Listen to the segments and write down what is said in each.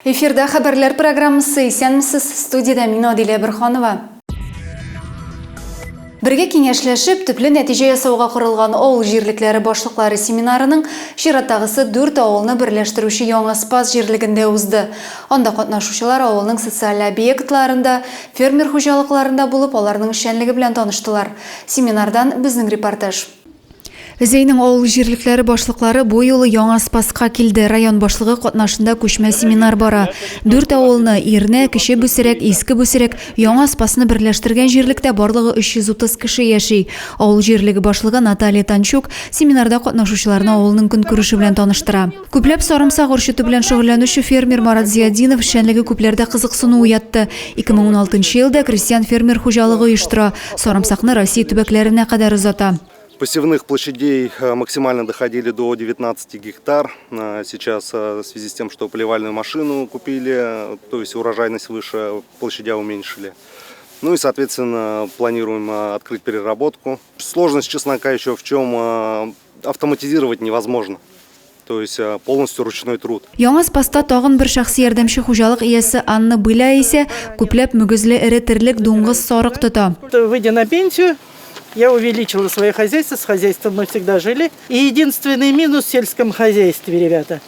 Эфирда хабарлар программасы сенмсіз студияда мен Адилия Бірханова. Бірге кеңешләшіп, түплі нәтиже ясауға құрылған ауыл жерліклері башлықлары семинарының шираттағысы 4 ауылны бірләштіруші яңа спас жерлігінде ұзды. Онда қатнашушылар ауылның социаль объектларында, фермер хужалықларында болып, оларының шәнлігі білен таныштылар. Семинардан біздің репортаж. Зейнің ауыл жерліклері башлықлары бұл елі яңа спасқа келді. Район башлығы қатнашында көшмә семинар бара. 4 ауылны ирне, кіші бүсірек, ескі бүсірек, яңа спасыны бірләштірген жерлікте барлығы 330 кіші яшей. Ауыл жерлігі башлығы Наталья Танчук семинарда қатнашушыларына ауылның күн күріші білен таныштыра. Көпләп сарымсақ үршіті білен шоғылянушы фермер Марат Зиядинов шәнлігі көплерді қызықсыны уятты. 2016 елді крестьян фермер хужалығы ұйыштыра. Сарымсақны Россия түбәклеріне қадар ұзата. Посевных площадей максимально доходили до 19 гектар. Сейчас в связи с тем, что поливальную машину купили, то есть урожайность выше, площадя уменьшили. Ну и, соответственно, планируем открыть переработку. Сложность чеснока еще в чем? Автоматизировать невозможно. То есть полностью ручной труд. Яңа спаста тағын бір шақсы ярдәмші хужалық иесі Анна Была есе көпләп мүгізлі әрі тірлік доңғыз сарық тұта. Выйдя на пенсию, я увеличила свое хозяйство, с хозяйством мы всегда жили. И единственный минус в сельском хозяйстве, ребята.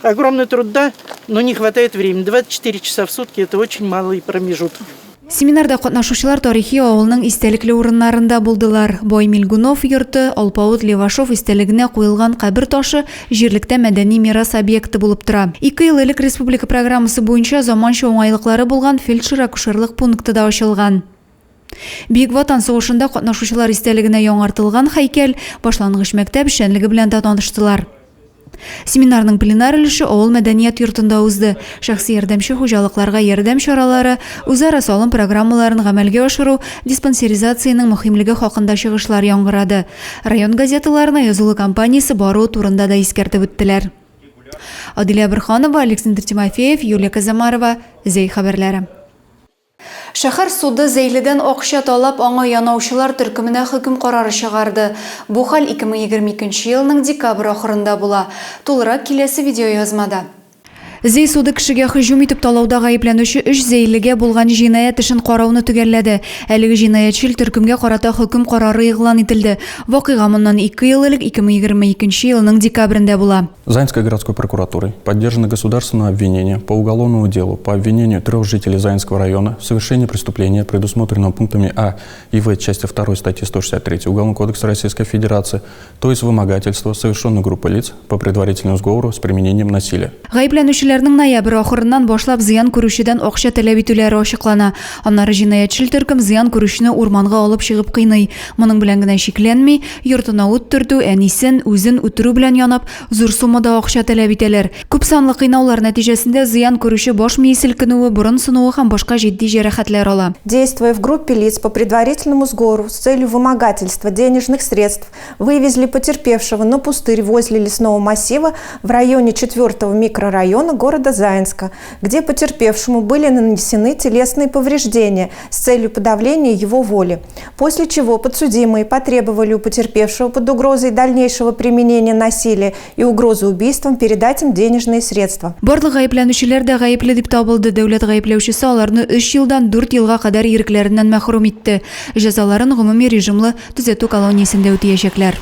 Огромный труда, но не хватает времени. 24 часа в сутки – это очень малый промежуток. Семинарда қатнашушылар тарихи ауылның истәлеклі орынларында булдылар. Бой Милгунов йорты, Алпауыт Левашов истәлегіне қойылған қабір ташы жерлікте мәдәни мирас объекті болып тұра. 2 ел элек республика программасы бойынша заманча оңайлықлары болған фельдшер-акушерлық пункты да ашылған. Бейік Ватан соғышында қатнашушылар истәлегіне яңартылған хайкел башлангыч мәктәп шәнлігі білән таныштылар. Семинарның пленар өліші ауыл мәдәниет йортында узды. Шәхси ярдәмші хужалықларға ярдәм шаралары, үзара салым программаларын гамәлгә ашыру, диспансеризацияның мөһимлеге хакында чыгышлар яңгырады. Район газеталарына язулы кампаниясы бару турында да искәртеп үттеләр. Адилия Бірханова, Александр Тимофеев, Юлия Казамарова, Зей хәбәрләре. Шәһәр суды Зәйледән акча талап аңа янаучылар төркеменә хөкем карары чыгарды. Бу хәл 2022 елның декабрь ахырында була. Тулырак киләсе видеоязмада. Зей суды кешегә һөҗүм итеп талауда гаепләнүче 3 зәйлегә булган җинаят эшен карауны төгәлләде. Әлеге җинаятчыл төркемгә карата хөкем карары игълан ителде. Вакыйга моннан 2 ел элек 2022 елның декабрендә була. Заинской городской прокуратурой поддержано государственное обвинение по уголовному делу по обвинению 3 жителей Заинского района в совершении преступления, предусмотренного пунктами А и В части 2 статьи 163 Уголовного кодекса Российской Федерации, то есть вымогательство, совершенной группой лиц по предварительному сговору с применением насилия. Гаепләнүчеләрнең ноябрь ахырыннан башлап зыян күрүчедән акча таләп итүләре ачыклана. Аннары җинаятчыл төркем зыян күрүчене урманга алып чыгып кыйный. Моның белән генә шикләнми, йортына ут төртү, әнисен, үзен үтерү белән янап, зур суммада акча таләп итәләр. Күп санлы кыйнаулар нәтиҗәсендә зыян күрүче баш мие селкенүе, борын сынуы һәм башка җитди җәрәхәтләр ала. Действуя в группе лиц по предварительному сговору с целью вымогательства денежных средств, вывезли потерпевшего на пустырь возле лесного массива в районе 4-го микрорайона города Заинска, где потерпевшему были нанесены телесные повреждения с целью подавления его воли. После чего подсудимые потребовали у потерпевшего под угрозой дальнейшего применения насилия и угрозы убийством передать им денежные средства. Барлык гаепләнүчеләр дә гаепле дип табылды. Дәүләт гаепләүчесе аларны 3 елдан 4 елга кадәр ирекләреннән мәхрүм итте. Җәзаларын гомуми режимлы төзәтү колониясендә үтәячәкләр.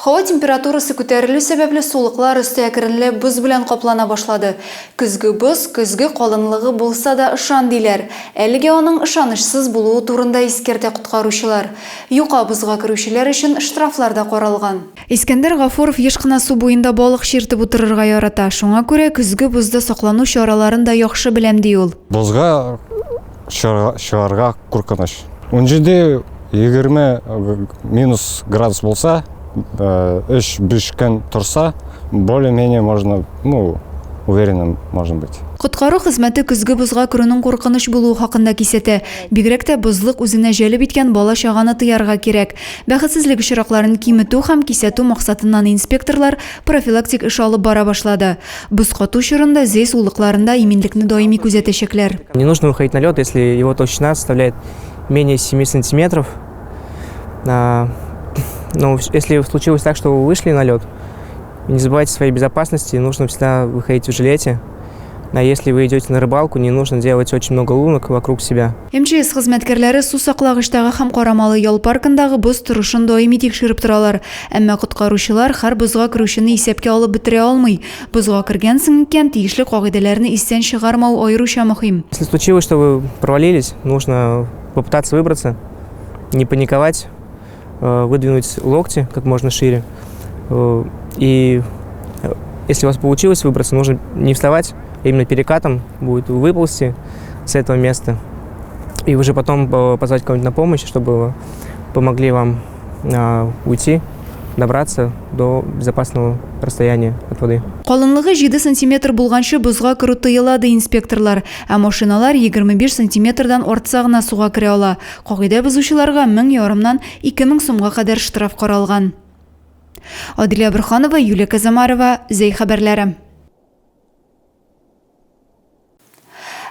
Һава температурасы күтәрелү сәбәпле сулыклар өстә әкренле боз белән каплана башлады. Көзге боз, көзге калынлыгы булса да ышан диләр. Әлегә аның ышанычсыз булуы турында искәртә коткаручылар. Юка бозга керүчеләр өчен штрафлар да каралган. Искәндәр Гафуров еш кына су буенда балык чиртеп утырырга ярата. Шуңа күрә көзге бозда саклану чараларын да яхшы беләм ди ул. Бозга чыгарга куркыныч. Унҗиде 20 градус булса, 3-5 көн турса, более-менее можно, уверенным можно быть. Коткару хезмәте көзге бозга керүнең куркыныч булуы хакында кисәтә. Бигрәк тә бозлык үзенә җәлеп иткән бала чаганы тыярга кирәк. Бәхетсезлек очракларын киметү һәм кисәтү максатыннан инспекторлар профилактик эш алып бара башлады. Боз кату чорында зей сулыкларында иминлекне даими күзәтәчәкләр. Не нужно выходить на лед, если его толщина составляет менее 7 сантиметров. Но если случилось так, что вы вышли на лед, Не забывайте о своей безопасности, нужно всегда выходить в жилете. А если вы идете на рыбалку, не нужно делать очень много лунок вокруг себя. МЧС хезмәткәрләре су саклагычтагы һәм Карамалы ял паркындагы боз торышын даими тикшереп торалар. Әмма коткаручылар һәр бозга керүчене исәпкә алып бетерә алмый. Бозга кергәнсең икән, тиешле кагыйдәләрне истән чыгармау аеруча мөһим. Если случилось, что вы провалились, нужно попытаться выбраться, не паниковать, выдвинуть локти как можно шире. И если у вас получилось выбраться, нужно не вставать, а именно перекатом будет выползти с этого места. И уже потом позвать кого-нибудь на помощь, чтобы помогли вам уйти, добраться до безопасного расстояния от воды. Калынлыгы 7 см булганчы бозга керү тыелады инспекторлар, ә машиналар 25 см-дан артса гына суга керә ала. Кагыйдә бозучыларга 1000 2000 сумга кадәр штраф каралган. Адилә Бурханова, Юлия Казамарова, Зей хәбәрләре.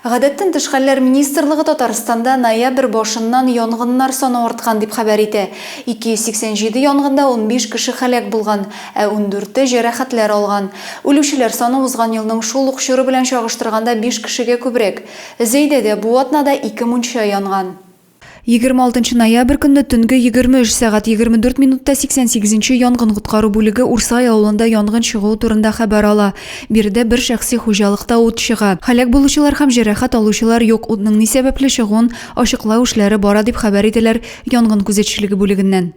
Гадәттән тыш хәлләр министрлыгы Татарстанда ноябрь башыннан янгыннар саны арткан дип хәбәр итә. 287 янгында 15 кеше һәлак булган, ә 14 җәрәхәтләр алган. Үлүчеләр саны узган елның шул ук чоры белән чагыштырганда 5 кешегә күбрәк. Зәйдәдә бу атнада 2 мунча янган. 26 ноябрь көнне төнге 23 сәгать 24 минутта 88-нче янгын коткару бүлеге Урсай авылында янгын чыгуы турында хәбәр ала. Биредә бер шәхси хуҗалыкта ут чыга. Һәлак булучылар һәм җәрәхәт алучылар юк, утның ни сәбәпле чыгуын ачыклау эшләре бара дип хәбәр ителәр янгын күзәтчелеге бүлегеннән.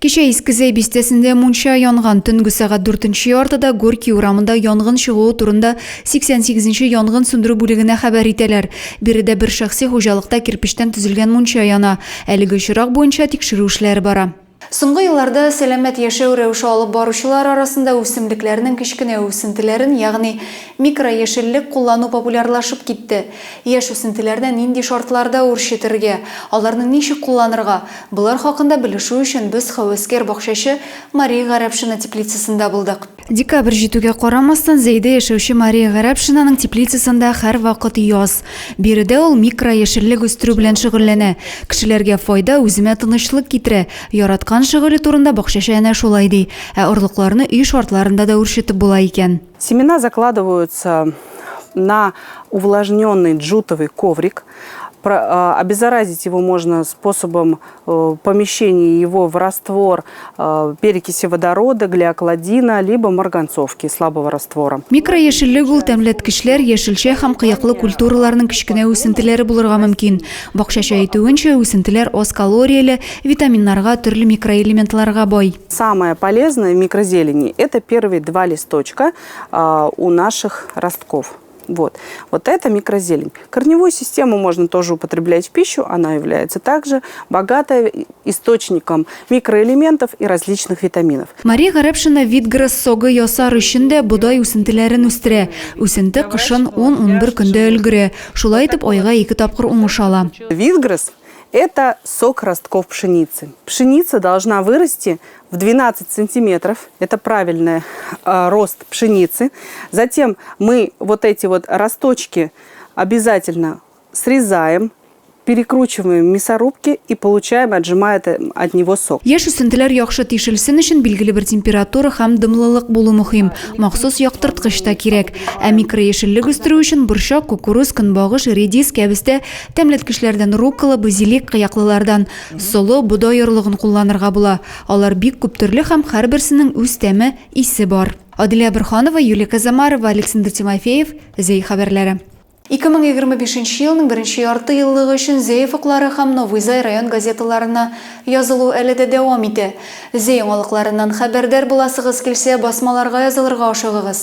Кичә Искезәй бистәсендә мунча янган, төнге сәгать 4-нче яртыда Горький урамында янгын чыгуы турында 88-нче янгын сүндерү бүлегенә хәбәр итәләр. Биредә бер шәхси хуҗалыкта кирпечтән төзелгән мунча яна. Әлеге чирак буенча тикшерү эшләре бара. Соңгы елларда сәламәт яшәү рәвеше алып баручылар арасында үсемлекләрнең кечкенә үсентеләрен, ягъни микрояшеллек куллану популярлашып китте. Яшь үсентеләрдә нинди шартларда үрчетергә, аларны ничек кулланырга? Булар хакында белешү өчен без хәвескәр бакчачы Мария Гарәпшина теплицасында булдык. Декабрь җитүгә карамастан Зәйдә яшәүче Мария Гарәпшинаның теплицасында һәр вакыт яз. Биредә ул микрояшеллек үстерү белән шөгыльләнә. Кешеләргә файда, үземә тынычлык китерә. Яраткан шөгыле турында бакчачы әнә шулай ди. Ә орлыкларны үй шартларында да үрчетеп була икән. Семена закладываются на увлажненный джутовый коврик. Обеззаразить его можно способом помещения его в раствор перекиси водорода, глиокладина, либо марганцовки слабого раствора. Микрояшеллек ул тәмләткечләр, яшелчә һәм кыяклы культураларның кечкенә үсентеләре булырга мөмкин. Бакчачы әйтүенчә, үсентеләр аз калорияле, витаминнарга, төрле микроэлементларга бай. Самое полезное в микрозелени – это первые 2 листочка у наших ростков. Вот это микрозелень. Корневую систему можно тоже употреблять в пищу. Она является также богатой источником микроэлементов и различных витаминов. Мария Гарәпшина Витграс согы ясар өчен дә бодай үсентеләрен үстерә. Үсенте кышын 10-11 көндә өлгерә. Шулай итеп айга 2 тапкыр уңыш ала. Витграс – это сок ростков пшеницы. Пшеница должна вырасти в 12 сантиметров. Это правильный рост пшеницы. Затем мы вот эти вот росточки обязательно срезаем, перекручиваем в мясорубке и получаем, отжимая от него сок. Яшь үсентеләр яхшы тишелсен өчен билгеле бер температура һәм дымлылык булу мөһим. Махсус яктырткыч та кирәк. Ә микрояшеллек үстерү өчен борчак, кукуруз, көнбагыш, редис кәбестә тәмләткечләрдән руккола, базилик, кыяклылардан солы, бодай орлыгын кулланырга була. Алар бик күп төрле һәм һәрберсенең үз тәме, исе бар. Адилә Бурханова, Юлия Казамарова, Александр Тимофеев, Зей хәбәрләре. 2025 елның 1-нче ярты еллыгы өчен Зей фоклары һәм Новый Зай район газеталарына язылу әле дә дәвам итә. Зей яңалыкларыннан хәбәрдар буласыгыз килсә, басмаларга язылырга ашыгыгыз.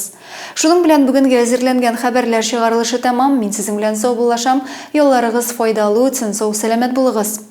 Шуның белән бүгенге әзерләнгән хәбәрләр чыгарылышы тәмам. Мин сезнең белән сау булашам. Юлларыгыз файдалы үтсен, сау сәламәт булыгыз.